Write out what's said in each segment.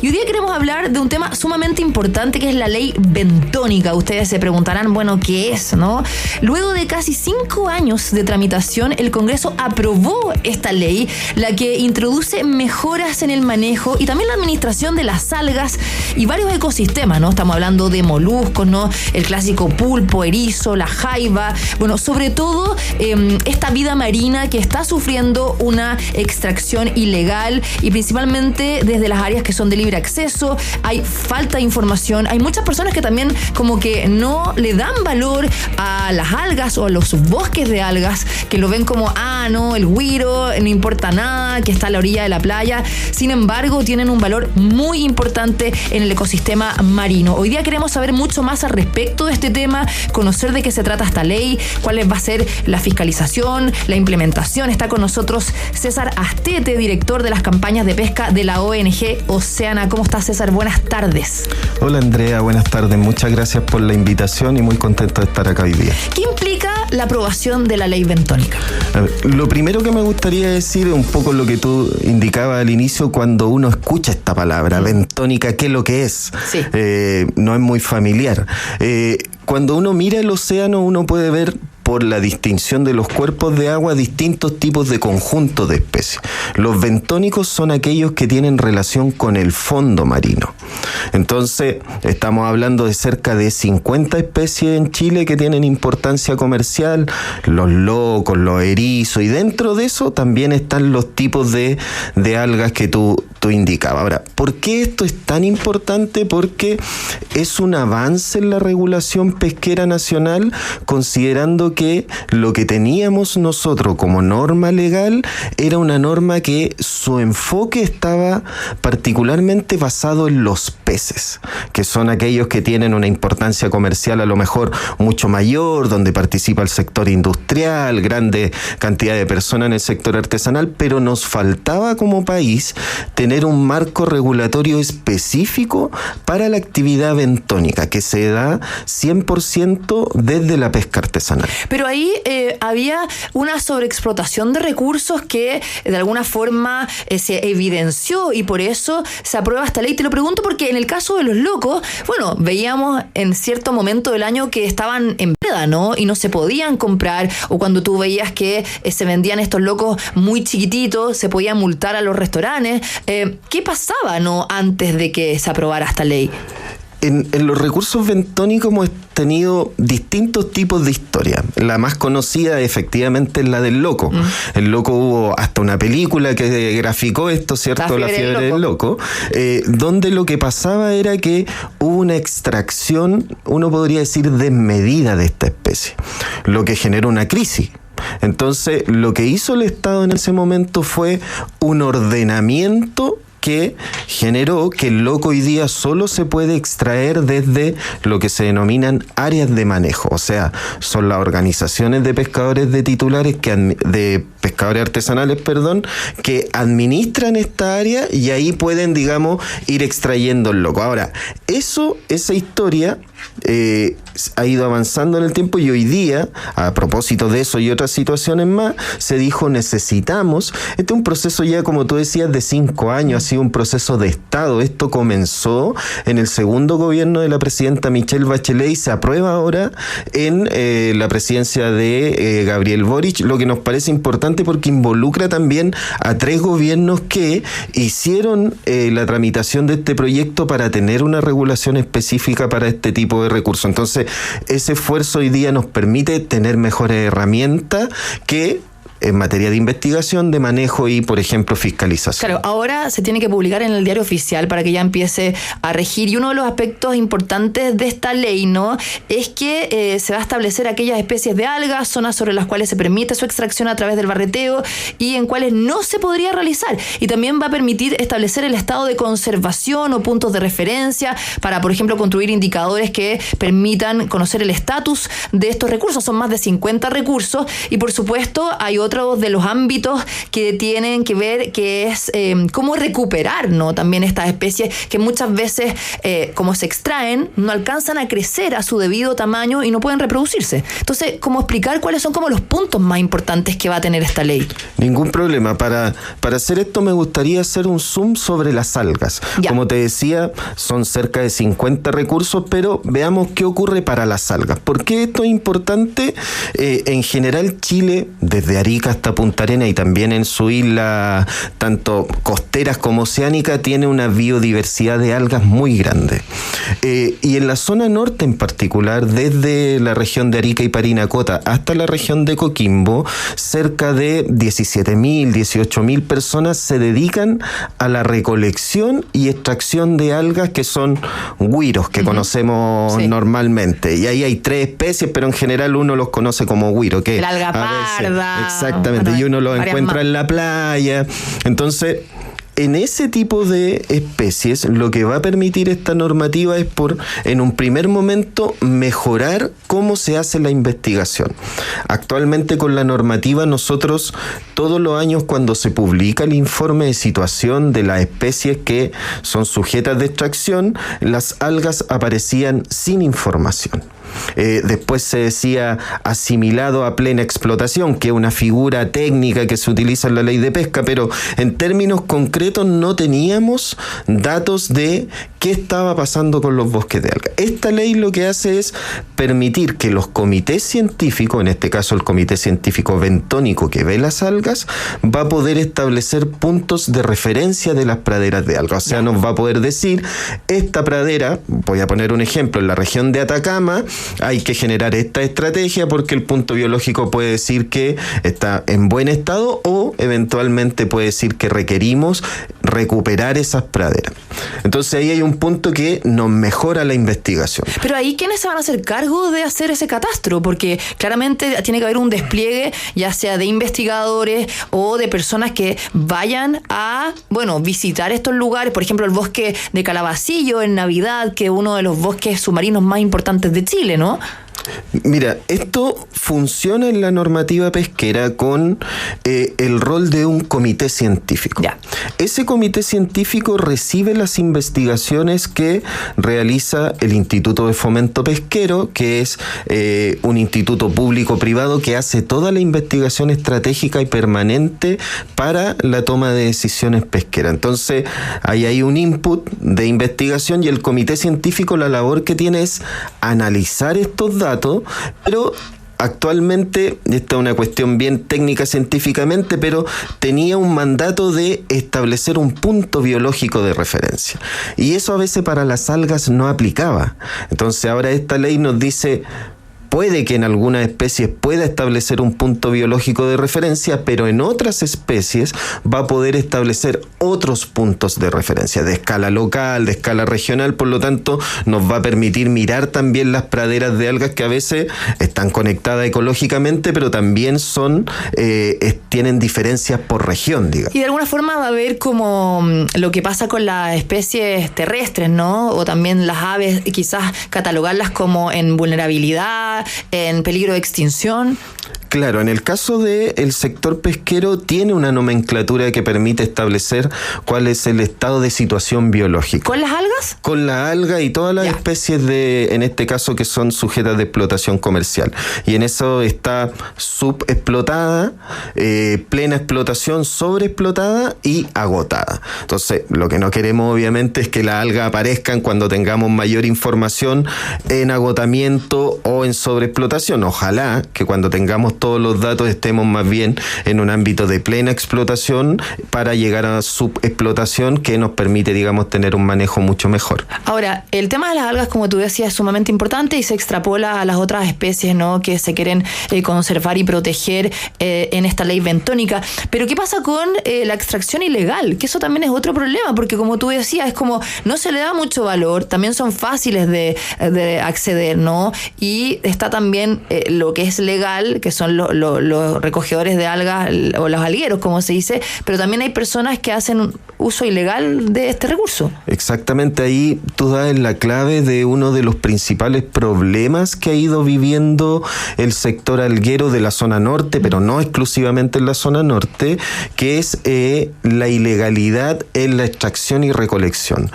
Y hoy día queremos hablar de un tema sumamente importante que es la ley bentónica. Ustedes se preguntarán, bueno, ¿qué es, no? Luego de casi 5 años de tramitación, el Congreso aprobó esta ley, la que introduce mejoras en el manejo y también la administración de las algas y varios ecosistemas, ¿no? Estamos hablando de moluscos, ¿no? El clásico pulpo, erizo, la jaiba, bueno, sobre todo esta vida marina que está sufriendo una extracción ilegal y principalmente desde las áreas que son de libre acceso, hay falta de información, hay muchas personas que también como que no le dan valor a las algas o a los bosques de algas, que lo ven como, no, el güiro, no importa nada, que está a la orilla de la playa. Sin embargo, tienen un valor muy importante en el ecosistema marino. Hoy día queremos saber mucho más al respecto de este tema, conocer de qué se trata esta ley, cuál va a ser la fiscalización, la implementación. Está con nosotros César Astete, director de las campañas de pesca de la ONG Oceana. ¿Cómo estás, César? Buenas tardes. Hola, Andrea. Buenas tardes. Muchas gracias por la invitación y muy contento de estar acá hoy día. ¿Qué implica la aprobación de la ley bentónica? A ver, lo primero que me gustaría decir es un poco lo que tú indicabas al inicio cuando uno escucha esta palabra, bentónica, ¿qué es lo que es? Sí. No es muy familiar. Cuando uno mira el océano, uno puede ver por la distinción de los cuerpos de agua distintos tipos de conjuntos de especies. Los bentónicos son aquellos que tienen relación con el fondo marino. Entonces, estamos hablando de cerca de 50 especies en Chile que tienen importancia comercial, los locos, los erizos, y dentro de eso también están los tipos de algas que tú indicabas. Ahora, ¿por qué esto es tan importante? Porque es un avance en la regulación pesquera nacional, considerando que lo que teníamos nosotros como norma legal era una norma que su enfoque estaba particularmente basado en los peces, que son aquellos que tienen una importancia comercial a lo mejor mucho mayor, donde participa el sector industrial, grande cantidad de personas en el sector artesanal, pero nos faltaba como país tener un marco regulatorio específico para la actividad bentónica, que se da 100% desde la pesca artesanal. Pero ahí había una sobreexplotación de recursos que de alguna forma se evidenció y por eso se aprueba esta ley. Te lo pregunto porque en el caso de los locos, bueno, veíamos en cierto momento del año que estaban en veda, ¿no? Y no se podían comprar, o cuando tú veías que se vendían estos locos muy chiquititos, se podían multar a los restaurantes. ¿Qué pasaba, no, antes de que se aprobara esta ley? En los recursos bentónicos hemos tenido distintos tipos de historia. La más conocida efectivamente es la del loco. El loco, hubo hasta una película que graficó esto, ¿cierto? La fiebre del loco. Donde lo que pasaba era que hubo una extracción, uno podría decir, desmedida de esta especie, lo que generó una crisis. Entonces, lo que hizo el Estado en ese momento fue un ordenamiento que generó que el loco hoy día solo se puede extraer desde lo que se denominan áreas de manejo, o sea, son las organizaciones de pescadores de titulares de pescadores artesanales, que administran esta área y ahí pueden, digamos, ir extrayendo el loco. Ahora, esa historia ha ido avanzando en el tiempo y hoy día, a propósito de eso y otras situaciones más, se dijo necesitamos, este es un proceso ya, como tú decías, de 5 años, ha sido un proceso de Estado. Esto comenzó en el segundo gobierno de la presidenta Michelle Bachelet y se aprueba ahora en la presidencia de Gabriel Boric, lo que nos parece importante porque involucra también a 3 gobiernos que hicieron la tramitación de este proyecto para tener una regulación específica para este tipo de recursos. Entonces, ese esfuerzo hoy día nos permite tener mejores herramientas que en materia de investigación, de manejo y, por ejemplo, fiscalización. Claro, ahora se tiene que publicar en el diario oficial para que ya empiece a regir. Y uno de los aspectos importantes de esta ley, ¿no?, es que se va a establecer aquellas especies de algas, zonas sobre las cuales se permite su extracción a través del barreteo y en cuales no se podría realizar. Y también va a permitir establecer el estado de conservación o puntos de referencia para, por ejemplo, construir indicadores que permitan conocer el estatus de estos recursos. Son más de 50 recursos y, por supuesto, hay otros otro de los ámbitos que tienen que ver, que es cómo recuperar, ¿no? También estas especies que muchas veces, como se extraen, no alcanzan a crecer a su debido tamaño y no pueden reproducirse. Entonces, ¿cómo explicar cuáles son como los puntos más importantes que va a tener esta ley? Ningún problema. Para hacer esto me gustaría hacer un zoom sobre las algas. Ya. Como te decía, son cerca de 50 recursos, pero veamos qué ocurre para las algas. ¿Por qué esto es importante? En general, Chile, desde Arica hasta Punta Arenas y también en su isla, tanto costeras como oceánica, tiene una biodiversidad de algas muy grande. Y en la zona norte en particular, desde la región de Arica y Parinacota hasta la región de Coquimbo, cerca de 17.000, 18.000 personas se dedican a la recolección y extracción de algas que son güiros, que conocemos normalmente. Y ahí hay 3 especies, pero en general uno los conoce como güiro, que el alga parda. Exactamente, y uno los encuentra en la playa. Entonces, en ese tipo de especies, lo que va a permitir esta normativa es, en un primer momento, mejorar cómo se hace la investigación. Actualmente, con la normativa, nosotros todos los años, cuando se publica el informe de situación de las especies que son sujetas de extracción, las algas aparecían sin información. Después se decía asimilado a plena explotación, que es una figura técnica que se utiliza en la ley de pesca, pero en términos concretos no teníamos datos de qué estaba pasando con los bosques de algas. Esta ley lo que hace es permitir que los comités científicos, en este caso el Comité Científico Bentónico que ve las algas, va a poder establecer puntos de referencia de las praderas de algas. O sea, nos va a poder decir, esta pradera, voy a poner un ejemplo, en la región de Atacama, hay que generar esta estrategia porque el punto biológico puede decir que está en buen estado o eventualmente puede decir que requerimos recuperar esas praderas. Entonces ahí hay un punto que nos mejora la investigación. Pero ahí, ¿quiénes se van a hacer cargo de hacer ese catastro? Porque claramente tiene que haber un despliegue, ya sea de investigadores o de personas que vayan a, visitar estos lugares. Por ejemplo, el bosque de Calabacillo en Navidad, que es uno de los bosques submarinos más importantes de Chile, ¿no? Mira, esto funciona en la normativa pesquera con el rol de un comité científico. Ya. Ese comité científico recibe las investigaciones que realiza el Instituto de Fomento Pesquero, que es un instituto público-privado que hace toda la investigación estratégica y permanente para la toma de decisiones pesqueras. Entonces, ahí hay un input de investigación y el comité científico, la labor que tiene es analizar estos datos, pero actualmente, esta es una cuestión bien técnica científicamente, pero tenía un mandato de establecer un punto biológico de referencia. Y eso a veces para las algas no aplicaba. Entonces ahora esta ley nos dice, puede que en algunas especies pueda establecer un punto biológico de referencia, pero en otras especies va a poder establecer otros puntos de referencia, de escala local, de escala regional. Por lo tanto, nos va a permitir mirar también las praderas de algas que a veces están conectadas ecológicamente, pero también tienen diferencias por región, digamos. Y de alguna forma va a haber como lo que pasa con las especies terrestres, ¿no? O también las aves, quizás catalogarlas como en vulnerabilidad, en peligro de extinción. Claro, en el caso del sector pesquero tiene una nomenclatura que permite establecer cuál es el estado de situación biológica. ¿Con las algas? Con la alga y todas las especies en este caso, que son sujetas de explotación comercial. Y en eso está subexplotada, plena explotación, sobreexplotada y agotada. Entonces, lo que no queremos obviamente es que las algas aparezcan cuando tengamos mayor información en agotamiento o en sobreexplotación. Ojalá que cuando tengamos todos los datos estemos más bien en un ámbito de plena explotación para llegar a subexplotación, que nos permite, digamos, tener un manejo mucho mejor. Ahora, el tema de las algas, como tú decías, es sumamente importante y se extrapola a las otras especies, ¿no?, que se quieren conservar y proteger en esta ley bentónica. Pero ¿qué pasa con la extracción ilegal? Que eso también es otro problema, porque como tú decías, es como no se le da mucho valor, también son fáciles de acceder, ¿no? Y está también lo que es legal, que son los recogedores de algas o los algueros, como se dice, pero también hay personas que hacen uso ilegal de este recurso. Exactamente, ahí tú das la clave de uno de los principales problemas que ha ido viviendo el sector alguero de la zona norte, pero no exclusivamente en la zona norte, que es la ilegalidad en la extracción y recolección.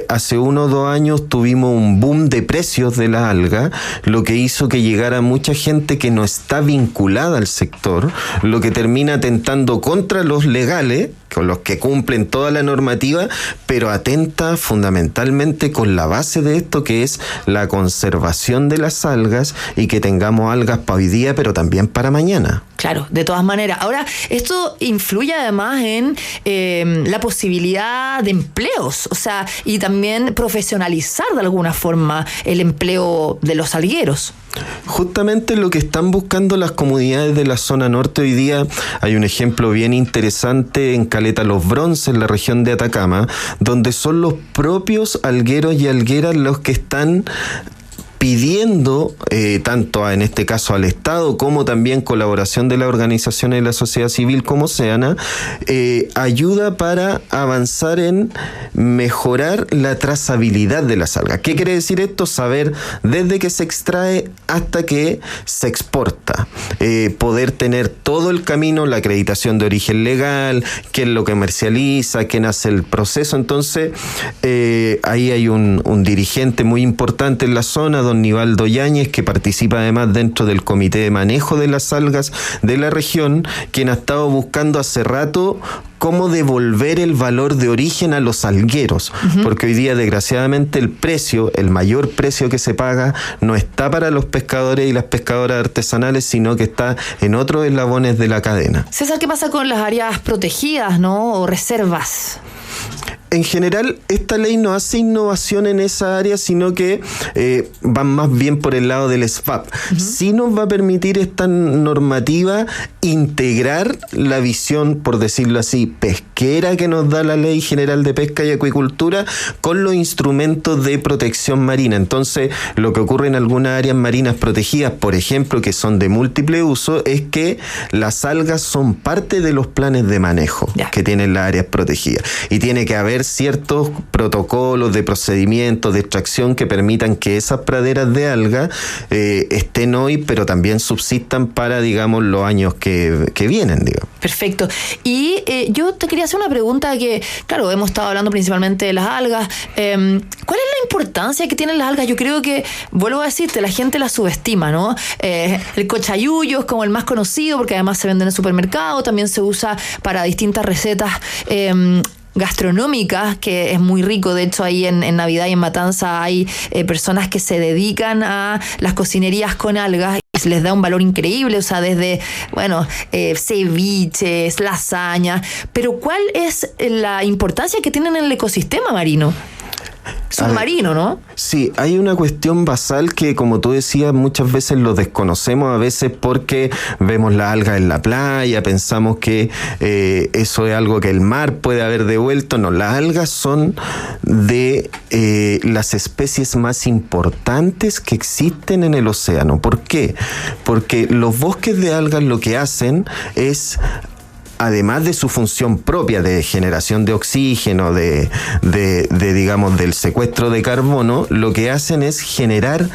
Hace 1 o 2 años tuvimos un boom de precios de la alga, lo que hizo que llegara mucha gente que no está vinculada al sector, lo que termina atentando contra los legales, con los que cumplen toda la normativa, pero atenta fundamentalmente con la base de esto, que es la conservación de las algas y que tengamos algas para hoy día, pero también para mañana. Claro, de todas maneras. Ahora, esto influye además en la posibilidad de empleos, o sea, y también profesionalizar de alguna forma el empleo de los algueros. Justamente lo que están buscando las comunidades de la zona norte hoy día, hay un ejemplo bien interesante en Caleta Los Bronces, en la región de Atacama, donde son los propios algueros y algueras los que están pidiendo, tanto en este caso al Estado como también colaboración de las organizaciones de la sociedad civil como Oceana, ayuda para avanzar en mejorar la trazabilidad de las algas. ¿Qué quiere decir esto? Saber desde que se extrae hasta que se exporta. Poder tener todo el camino, la acreditación de origen legal, quién lo comercializa, quién hace el proceso. Entonces, ahí hay un dirigente muy importante en la zona, don Nivaldo Yáñez, que participa además dentro del comité de manejo de las algas de la región, quien ha estado buscando hace rato cómo devolver el valor de origen a los algueros, porque hoy día desgraciadamente el mayor precio que se paga no está para los pescadores y las pescadoras artesanales, sino que está en otros eslabones de la cadena. César, ¿qué pasa con las áreas protegidas, no, o reservas? En general, esta ley no hace innovación en esa área, sino que van más bien por el lado del SVAP. Sí nos va a permitir esta normativa integrar la visión, por decirlo así, pesquera que nos da la Ley General de Pesca y Acuicultura con los instrumentos de protección marina. Entonces, lo que ocurre en algunas áreas marinas protegidas, por ejemplo, que son de múltiple uso, es que las algas son parte de los planes de manejo que tienen las áreas protegidas. Y tiene que haber ciertos protocolos de procedimientos de extracción que permitan que esas praderas de alga estén hoy, pero también subsistan para, digamos, los años que vienen, digamos. Perfecto. Y yo te quería hacer una pregunta que, claro, hemos estado hablando principalmente de las algas. ¿Cuál es la importancia que tienen las algas? Yo creo que, vuelvo a decirte, la gente las subestima, ¿no? El cochayuyo es como el más conocido porque además se vende en el supermercado, también se usa para distintas recetas gastronómicas, que es muy rico. De hecho, ahí en Navidad y en Matanza hay personas que se dedican a las cocinerías con algas y se les da un valor increíble, o sea, desde, ceviches, lasaña. Pero ¿cuál es la importancia que tienen en el ecosistema marino? Submarino, ¿no? Sí, hay una cuestión basal que, como tú decías, muchas veces lo desconocemos, a veces porque vemos la alga en la playa, pensamos que eso es algo que el mar puede haber devuelto. No, las algas son de las especies más importantes que existen en el océano. ¿Por qué? Porque los bosques de algas lo que hacen es, además de su función propia de generación de oxígeno, de digamos, del secuestro de carbono, lo que hacen es generar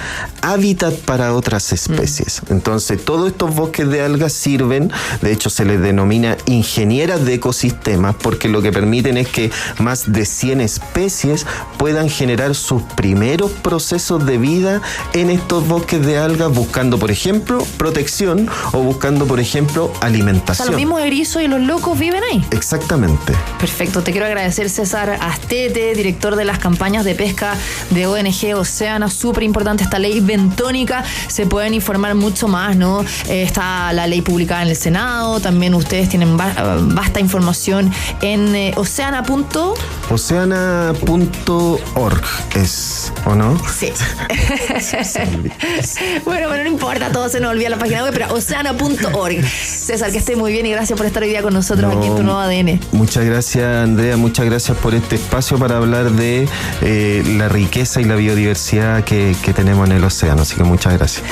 hábitat para otras especies. Entonces, todos estos bosques de algas sirven, de hecho se les denomina ingenieras de ecosistemas, porque lo que permiten es que más de 100 especies puedan generar sus primeros procesos de vida en estos bosques de algas, buscando, por ejemplo, protección o buscando, por ejemplo, alimentación. O sea, los mismos erizos y los locos viven ahí. Exactamente. Perfecto. Te quiero agradecer, César Astete, director de las campañas de pesca de ONG Oceana. Súper importante esta ley bentónica. Se pueden informar mucho más, ¿no? Está la ley publicada en el Senado. También ustedes tienen vasta información en oceana.org es, ¿o no? Sí. Bueno, no importa, todo se nos olvida la página web, pero oceana.org. César, que esté muy bien y gracias por estar hoy día con nosotros aquí en Tu Nuevo ADN. Muchas gracias, Andrea, muchas gracias por este espacio para hablar de la riqueza y la biodiversidad que tenemos en el océano, así que muchas gracias.